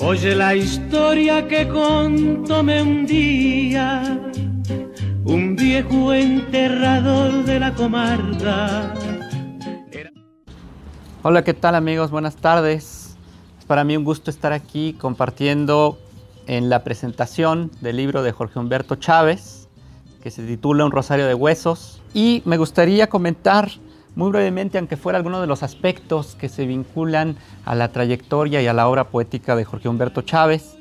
Oye la historia que contóme un día un viejo enterrador de la comarca. Hola, ¿qué tal amigos? Buenas tardes. Es para mí un gusto estar aquí compartiendo en la presentación del libro de Jorge Humberto Chávez, que se titula Un rosario de huesos. Y me gustaría comentar muy brevemente, aunque fuera algunos de los aspectos que se vinculan a la trayectoria y a la obra poética de Jorge Humberto Chávez.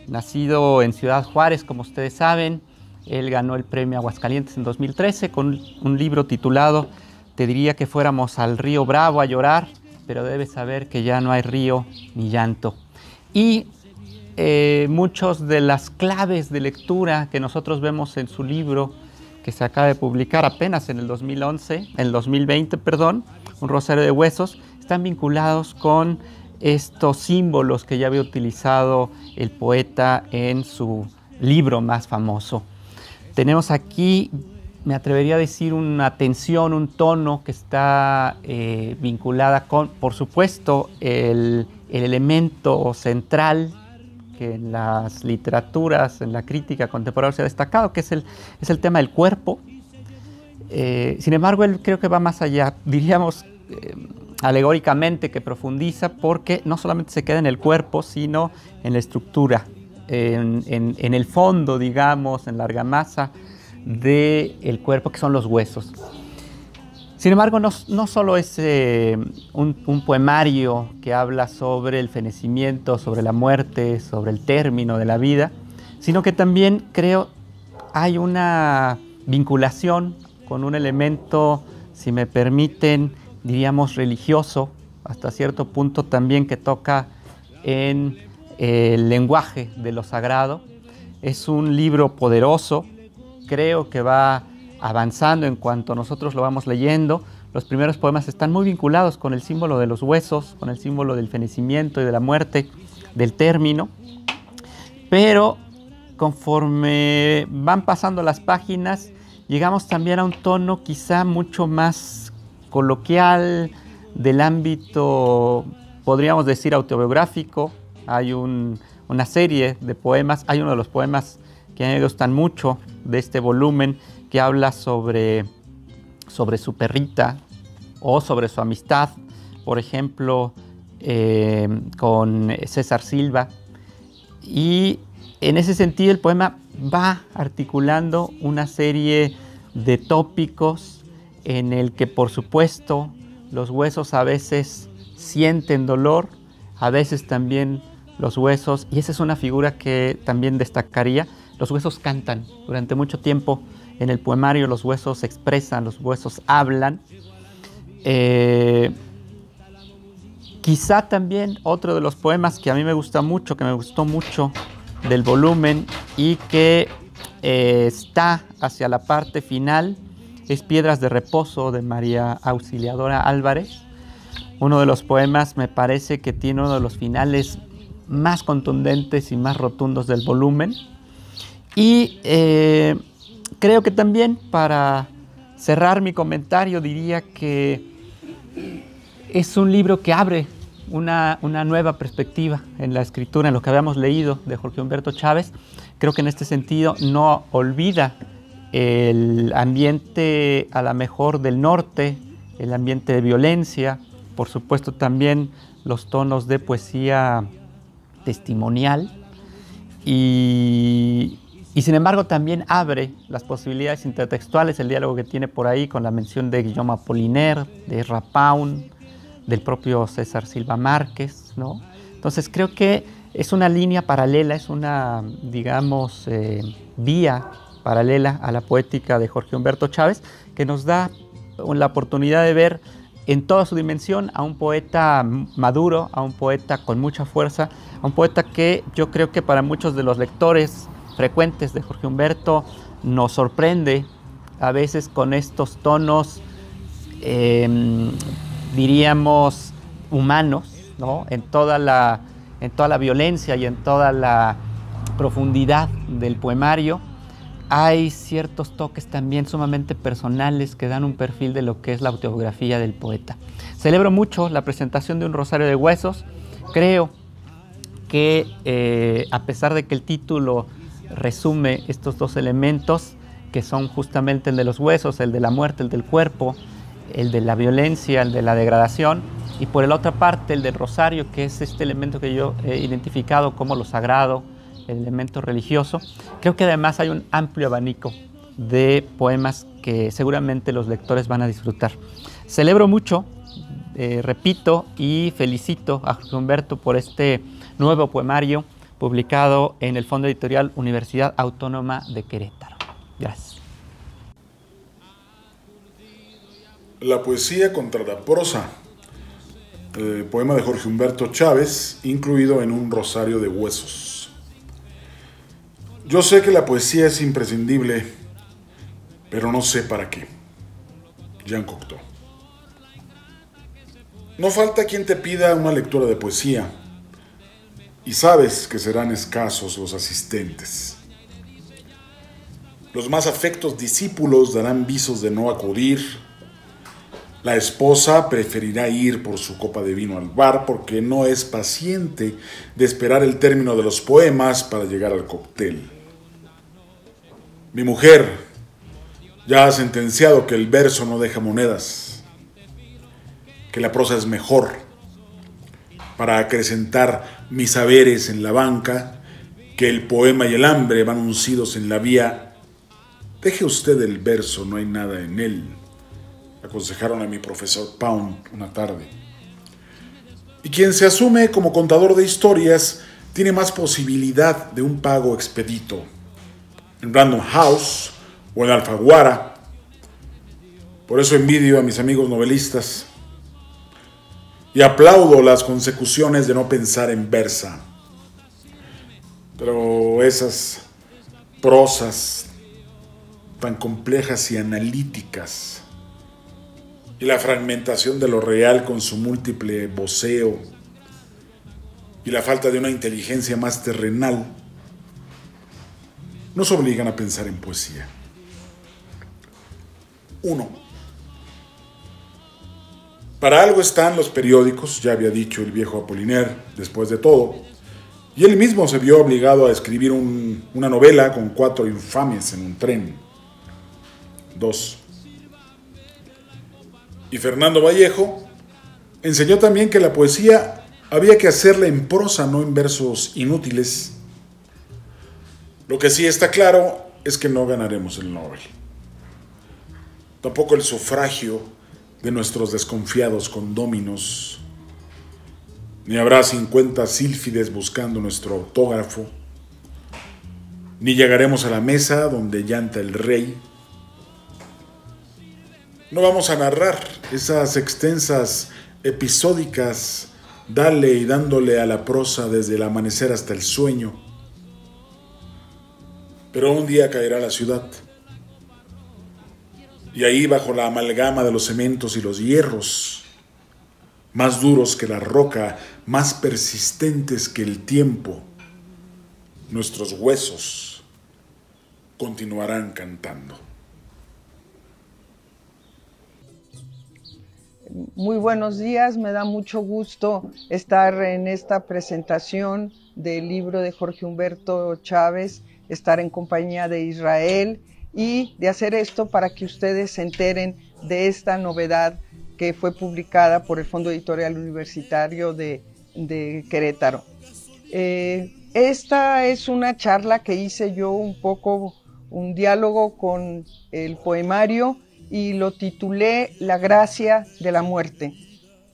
Nacido en Ciudad Juárez, como ustedes saben, él ganó el premio Aguascalientes en 2013 con un libro titulado Te diría que fuéramos al río Bravo a llorar, pero debes saber que ya no hay río ni llanto. Y muchas de las claves de lectura que nosotros vemos en su libro, que se acaba de publicar apenas en el 2020, Un rosario de huesos, están vinculados con estos símbolos que ya había utilizado el poeta en su libro más famoso. Tenemos aquí, me atrevería a decir, una tensión, un tono que está vinculada con, por supuesto, el elemento central que en las literaturas, en la crítica contemporánea se ha destacado, que es el tema del cuerpo. Sin embargo, él creo que va más allá, diríamos alegóricamente que profundiza, porque no solamente se queda en el cuerpo, sino en la estructura, en el fondo, digamos, en la argamasa del cuerpo, que son los huesos. Sin embargo, no solo es un poemario que habla sobre el fenecimiento, sobre la muerte, sobre el término de la vida, sino que también creo hay una vinculación con un elemento, si me permiten, diríamos religioso, hasta cierto punto también, que toca en el lenguaje de lo sagrado. Es un libro poderoso, creo que va avanzando en cuanto nosotros lo vamos leyendo. Los primeros poemas están muy vinculados con el símbolo de los huesos, con el símbolo del fenecimiento y de la muerte, del término. Pero conforme van pasando las páginas, llegamos también a un tono quizá mucho más coloquial, del ámbito, podríamos decir, autobiográfico. Hay una serie de poemas, hay uno de los poemas que a mí me gustan mucho de este volumen, que habla sobre su perrita o sobre su amistad, por ejemplo, con César Silva. Y en ese sentido el poema va articulando una serie de tópicos en el que, por supuesto, los huesos a veces sienten dolor, a veces también los huesos, y esa es una figura que también destacaría, los huesos cantan. Durante mucho tiempo en el poemario los huesos se expresan, los huesos hablan. Quizá también otro de los poemas que a mí me gusta mucho, que me gustó mucho del volumen y que está hacia la parte final, es Piedras de Reposo, de María Auxiliadora Álvarez. Uno de los poemas me parece que tiene uno de los finales más contundentes y más rotundos del volumen. Y creo que también, para cerrar mi comentario, diría que es un libro que abre una nueva perspectiva en la escritura, en lo que habíamos leído de Jorge Humberto Chávez. Creo que en este sentido no olvida el ambiente, a lo mejor, del norte, el ambiente de violencia, por supuesto también los tonos de poesía testimonial, y sin embargo también abre las posibilidades intertextuales, el diálogo que tiene por ahí con la mención de Guillaume Apollinaire, de Ezra Pound, del propio César Silva Márquez, ¿no? Entonces creo que es una línea paralela, es una, digamos, vía paralela a la poética de Jorge Humberto Chávez, que nos da la oportunidad de ver en toda su dimensión a un poeta maduro, a un poeta con mucha fuerza, a un poeta que yo creo que para muchos de los lectores frecuentes de Jorge Humberto nos sorprende a veces con estos tonos, diríamos, humanos, ¿no? En toda la violencia y en toda la profundidad del poemario. Hay ciertos toques también sumamente personales que dan un perfil de lo que es la autobiografía del poeta. Celebro mucho la presentación de Un rosario de huesos. Creo que a pesar de que el título resume estos dos elementos, que son justamente el de los huesos, el de la muerte, el del cuerpo, el de la violencia, el de la degradación, y por la otra parte el del rosario, que es este elemento que yo he identificado como lo sagrado, el elemento religioso. Creo que además hay un amplio abanico de poemas que seguramente los lectores van a disfrutar. Celebro mucho, repito, y felicito a Jorge Humberto por este nuevo poemario publicado en el Fondo Editorial Universidad Autónoma de Querétaro. Gracias. La poesía contra la prosa. Poema de Jorge Humberto Chávez, incluido en un rosario de huesos. Yo sé que la poesía es imprescindible, pero no sé para qué. Jean Cocteau. No falta quien te pida una lectura de poesía, y sabes que serán escasos los asistentes. Los más afectos discípulos darán visos de no acudir. La esposa preferirá ir por su copa de vino al bar porque no es paciente de esperar el término de los poemas para llegar al cóctel. Mi mujer ya ha sentenciado que el verso no deja monedas, que la prosa es mejor para acrecentar mis saberes en la banca, que el poema y el hambre van uncidos en la vía. Deje usted el verso, no hay nada en él, aconsejaron a mi profesor Pound una tarde. Y quien se asume como contador de historias tiene más posibilidad de un pago expedito en Random House o en Alfaguara. Por eso envidio a mis amigos novelistas y aplaudo las consecuciones de no pensar en versa. Pero esas prosas tan complejas y analíticas, y la fragmentación de lo real con su múltiple voceo, y la falta de una inteligencia más terrenal, nos obligan a pensar en poesía. 1. Para algo están los periódicos, ya había dicho el viejo Apollinaire, después de todo, y él mismo se vio obligado a escribir una novela con 4 infames en un tren. 2. Y Fernando Vallejo enseñó también que la poesía había que hacerla en prosa, no en versos inútiles. Lo que sí está claro es que no ganaremos el Nobel. Tampoco el sufragio de nuestros desconfiados condóminos. Ni habrá 50 sílfides buscando nuestro autógrafo. Ni llegaremos a la mesa donde llanta el rey. No vamos a narrar esas extensas episódicas, dale y dándole a la prosa desde el amanecer hasta el sueño. Pero un día caerá la ciudad. Y ahí, bajo la amalgama de los cementos y los hierros, más duros que la roca, más persistentes que el tiempo, nuestros huesos continuarán cantando. Muy buenos días, me da mucho gusto estar en esta presentación del libro de Jorge Humberto Chávez, estar en compañía de Israel y de hacer esto para que ustedes se enteren de esta novedad que fue publicada por el Fondo Editorial Universitario de Querétaro. Esta es una charla que hice yo un diálogo con el poemario y lo titulé La gracia de la muerte.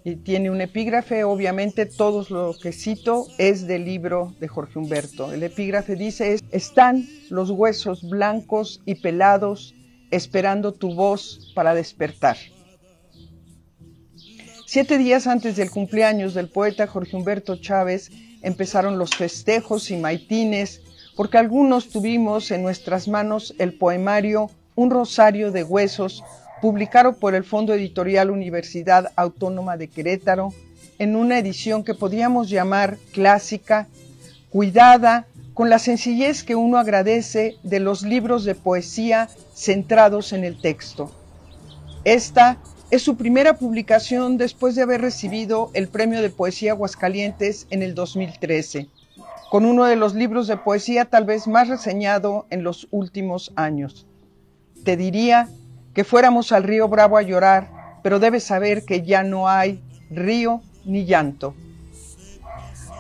Y tiene un epígrafe, obviamente todo lo que cito es del libro de Jorge Humberto. El epígrafe dice, están los huesos blancos y pelados esperando tu voz para despertar. 7 días antes del cumpleaños del poeta Jorge Humberto Chávez empezaron los festejos y maitines, porque algunos tuvimos en nuestras manos el poemario Un rosario de huesos, publicado por el Fondo Editorial Universidad Autónoma de Querétaro, en una edición que podríamos llamar clásica, cuidada, con la sencillez que uno agradece de los libros de poesía centrados en el texto. Esta es su primera publicación después de haber recibido el Premio de Poesía Aguascalientes en el 2013. con uno de los libros de poesía tal vez más reseñado en los últimos años. Te diría que fuéramos al río Bravo a llorar, pero debes saber que ya no hay río ni llanto.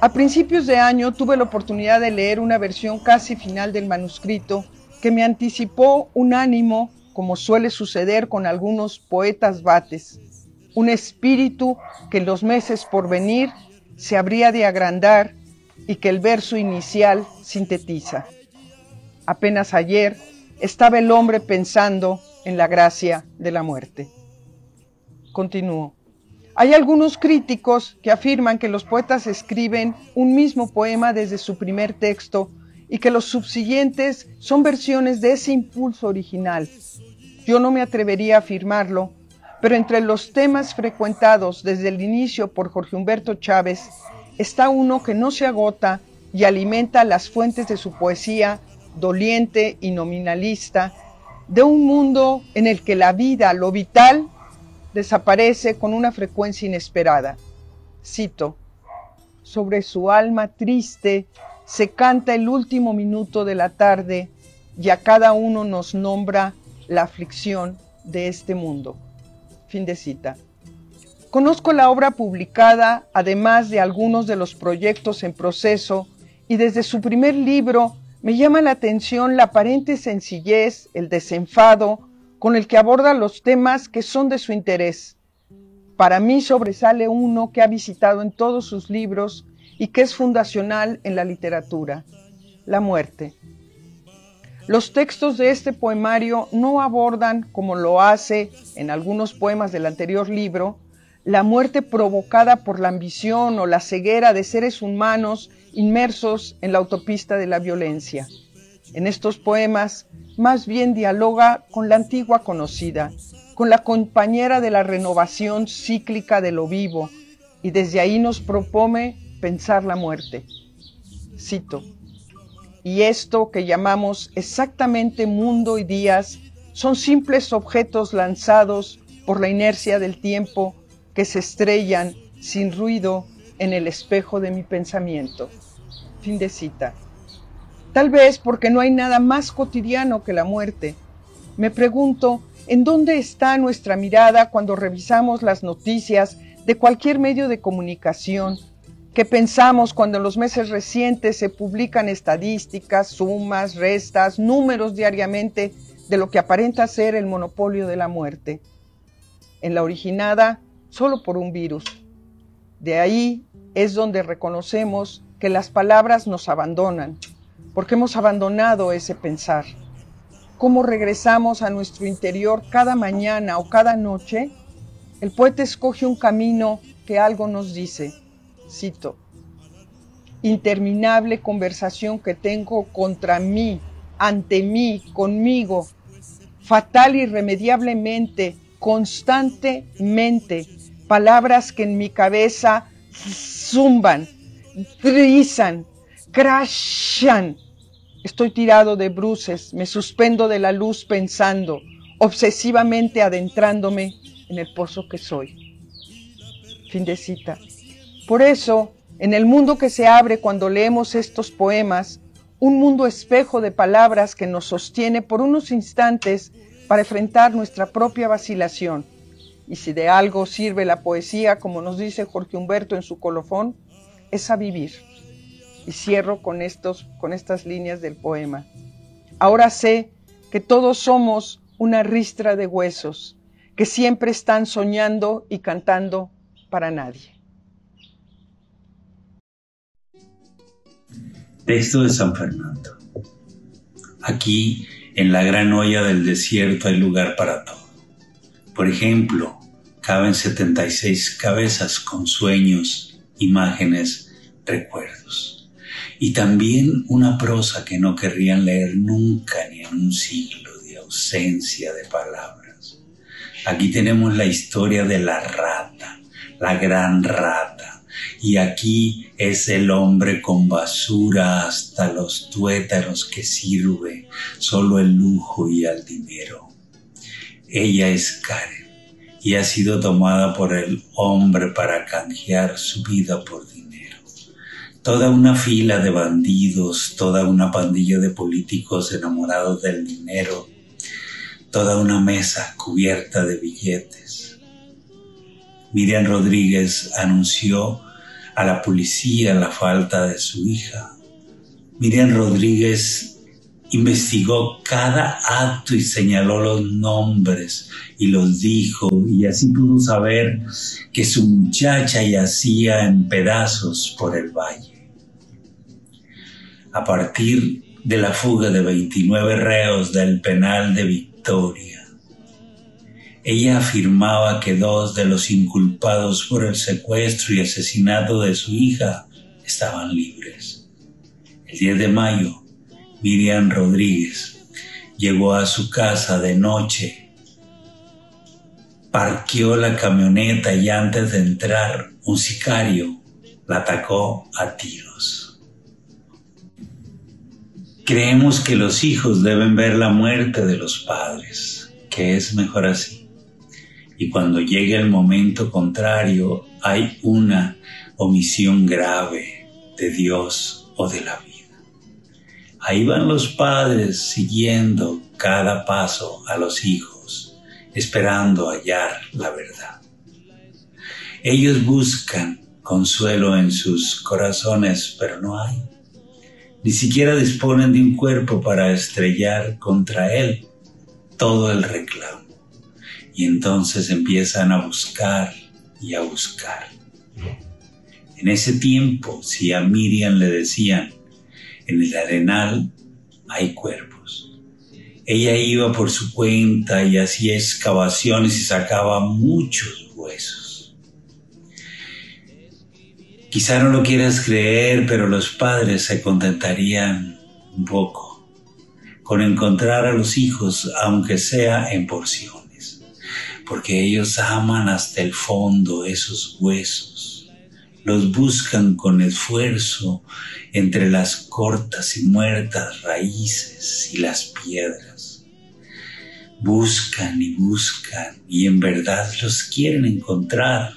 A principios de año tuve la oportunidad de leer una versión casi final del manuscrito que me anticipó un ánimo, como suele suceder con algunos poetas vates, un espíritu que en los meses por venir se habría de agrandar y que el verso inicial sintetiza. Apenas ayer estaba el hombre pensando en la gracia de la muerte. Continúo. Hay algunos críticos que afirman que los poetas escriben un mismo poema desde su primer texto y que los subsiguientes son versiones de ese impulso original. Yo no me atrevería a afirmarlo, pero entre los temas frecuentados desde el inicio por Jorge Humberto Chávez está uno que no se agota y alimenta las fuentes de su poesía doliente y nominalista, de un mundo en el que la vida, lo vital, desaparece con una frecuencia inesperada. Cito: sobre su alma triste se canta el último minuto de la tarde y a cada uno nos nombra la aflicción de este mundo. Fin de cita. Conozco la obra publicada, además de algunos de los proyectos en proceso, y desde su primer libro me llama la atención la aparente sencillez, el desenfado con el que aborda los temas que son de su interés. Para mí sobresale uno que ha visitado en todos sus libros y que es fundacional en la literatura: la muerte. Los textos de este poemario no abordan, como lo hace en algunos poemas del anterior libro, la muerte provocada por la ambición o la ceguera de seres humanos inmersos en la autopista de la violencia. En estos poemas, más bien dialoga con la antigua conocida, con la compañera de la renovación cíclica de lo vivo, y desde ahí nos propone pensar la muerte. Cito: y esto que llamamos exactamente mundo y días son simples objetos lanzados por la inercia del tiempo que se estrellan sin ruido en el espejo de mi pensamiento. Fin de cita. Tal vez porque no hay nada más cotidiano que la muerte. Me pregunto, ¿en dónde está nuestra mirada cuando revisamos las noticias de cualquier medio de comunicación? ¿Qué pensamos cuando en los meses recientes se publican estadísticas, sumas, restas, números diariamente de lo que aparenta ser el monopolio de la muerte? En la originada, solo por un virus. De ahí es donde reconocemos que las palabras nos abandonan, porque hemos abandonado ese pensar. ¿Cómo regresamos a nuestro interior cada mañana o cada noche? El poeta escoge un camino que algo nos dice. Cito: interminable conversación que tengo contra mí, ante mí, conmigo, fatal irremediablemente, constantemente, palabras que en mi cabeza zumban, trizan, crashan. Estoy tirado de bruces, me suspendo de la luz pensando, obsesivamente adentrándome en el pozo que soy. Fin de cita. Por eso, en el mundo que se abre cuando leemos estos poemas, un mundo espejo de palabras que nos sostiene por unos instantes para enfrentar nuestra propia vacilación. Y si de algo sirve la poesía, como nos dice Jorge Humberto en su colofón, es a vivir. Y cierro con estas líneas del poema. Ahora sé que todos somos una ristra de huesos, que siempre están soñando y cantando para nadie. Texto de San Fernando. Aquí, en la gran olla del desierto, hay lugar para todo. Por ejemplo, caben 76 cabezas con sueños, imágenes, recuerdos. Y también una prosa que no querrían leer nunca ni en un siglo de ausencia de palabras. Aquí tenemos la historia de la rata, la gran rata. Y aquí es el hombre con basura hasta los tuétanos que sirve solo el lujo y el dinero. Ella es Karen y ha sido tomada por el hombre para canjear su vida por dinero. Toda una fila de bandidos, toda una pandilla de políticos enamorados del dinero, toda una mesa cubierta de billetes. Miriam Rodríguez anunció a la policía la falta de su hija. Miriam Rodríguez investigó cada acto y señaló los nombres y los dijo, y así pudo saber que su muchacha yacía en pedazos por el valle. A partir de la fuga de 29 reos del penal de Victoria, ella afirmaba que 2 de los inculpados por el secuestro y asesinato de su hija estaban libres. El 10 de mayo, Miriam Rodríguez llegó a su casa de noche, parqueó la camioneta y antes de entrar, un sicario la atacó a tiros. Creemos que los hijos deben ver la muerte de los padres, que es mejor así. Y cuando llegue el momento contrario, hay una omisión grave de Dios o de la vida. Ahí van los padres siguiendo cada paso a los hijos, esperando hallar la verdad. Ellos buscan consuelo en sus corazones, pero no hay. Ni siquiera disponen de un cuerpo para estrellar contra él todo el reclamo. Y entonces empiezan a buscar y a buscar. En ese tiempo, si a Miriam le decían, en el Arenal hay cuerpos, ella iba por su cuenta y hacía excavaciones y sacaba muchos huesos. Quizá no lo quieras creer, pero los padres se contentarían un poco con encontrar a los hijos, aunque sea en porciones, porque ellos aman hasta el fondo esos huesos, los buscan con esfuerzo entre las cortas y muertas raíces y las piedras. Buscan y en verdad los quieren encontrar,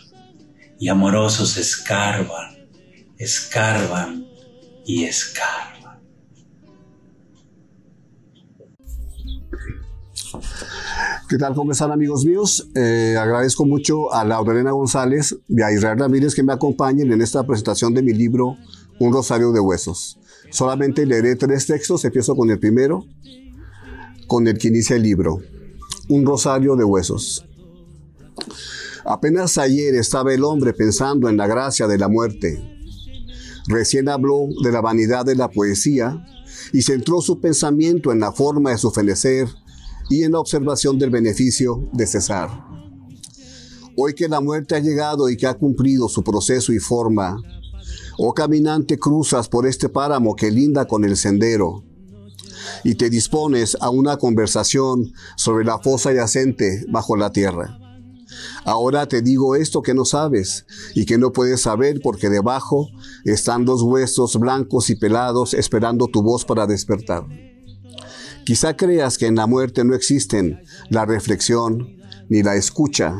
y amorosos escarban y escarban. ¿Qué tal? ¿Cómo están, amigos míos? Agradezco mucho a Laurelena González y a Israel Ramírez que me acompañen en esta presentación de mi libro Un rosario de huesos. Solamente leeré 3 textos. Empiezo con el primero, con el que inicia el libro. Un rosario de huesos. Apenas ayer estaba el hombre pensando en la gracia de la muerte. Recién habló de la vanidad de la poesía y centró su pensamiento en la forma de su fenecer y en la observación del beneficio de cesar. Hoy que la muerte ha llegado y que ha cumplido su proceso y forma, oh caminante, cruzas por este páramo que linda con el sendero y te dispones a una conversación sobre la fosa yacente bajo la tierra. Ahora te digo esto que no sabes y que no puedes saber porque debajo están los huesos blancos y pelados esperando tu voz para despertar. Quizá creas que en la muerte no existen la reflexión ni la escucha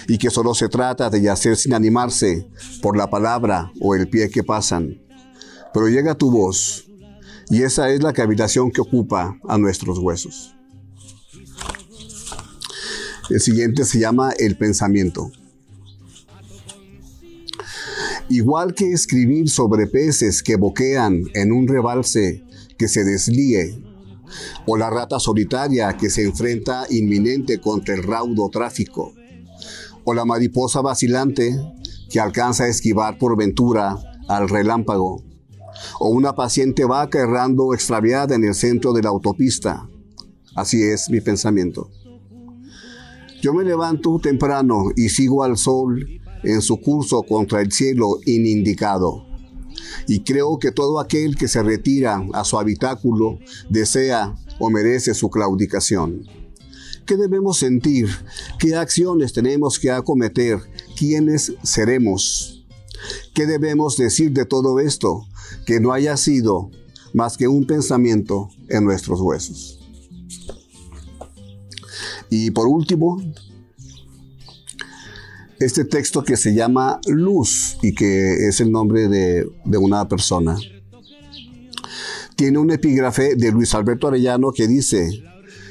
y que solo se trata de yacer sin animarse por la palabra o el pie que pasan. Pero llega tu voz y esa es la cavilación que ocupa a nuestros huesos. El siguiente se llama el pensamiento. Igual que escribir sobre peces que boquean en un rebalse que se deslíe, o la rata solitaria que se enfrenta inminente contra el raudo tráfico, o la mariposa vacilante que alcanza a esquivar por ventura al relámpago, o una paciente vaca errando extraviada en el centro de la autopista. Así es mi pensamiento. Yo me levanto temprano y sigo al sol en su curso contra el cielo inindicado. Y creo que todo aquel que se retira a su habitáculo desea o merece su claudicación. ¿Qué debemos sentir? ¿Qué acciones tenemos que acometer? ¿Quiénes seremos? ¿Qué debemos decir de todo esto que no haya sido más que un pensamiento en nuestros huesos? Y por último, este texto que se llama Luz y que es el nombre de una persona. Tiene un epígrafe de Luis Alberto Arellano que dice: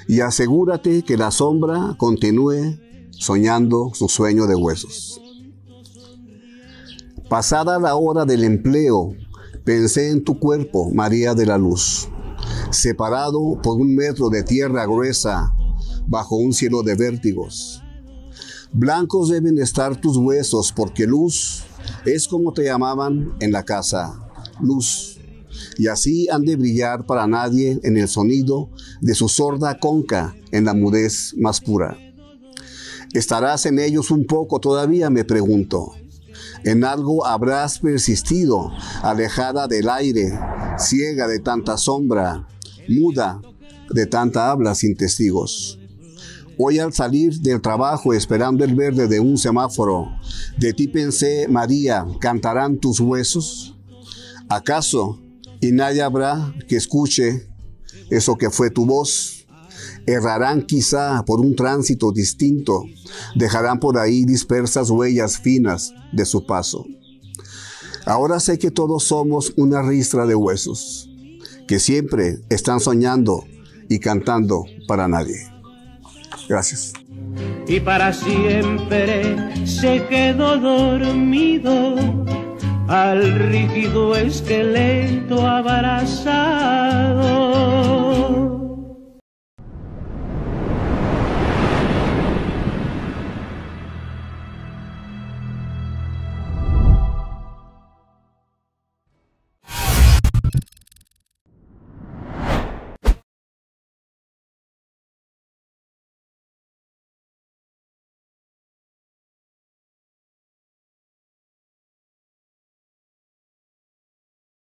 y asegúrate que la sombra continúe soñando su sueño de huesos. Pasada la hora del empleo, pensé en tu cuerpo, María de la Luz, separado por 1 metro de tierra gruesa bajo un cielo de vértigos. Blancos deben estar tus huesos, porque luz es como te llamaban en la casa, luz. Y así han de brillar para nadie en el sonido de su sorda conca en la mudez más pura. ¿Estarás en ellos un poco todavía?, me pregunto. En algo habrás persistido, alejada del aire, ciega de tanta sombra, muda de tanta habla sin testigos. Hoy al salir del trabajo esperando el verde de un semáforo, de ti pensé, María, ¿cantarán tus huesos? ¿Acaso y nadie habrá que escuche eso que fue tu voz? Errarán quizá por un tránsito distinto, dejarán por ahí dispersas huellas finas de su paso. Ahora sé que todos somos una ristra de huesos, que siempre están soñando y cantando para nadie. Gracias. Y para siempre se quedó dormido al rígido esqueleto abrazado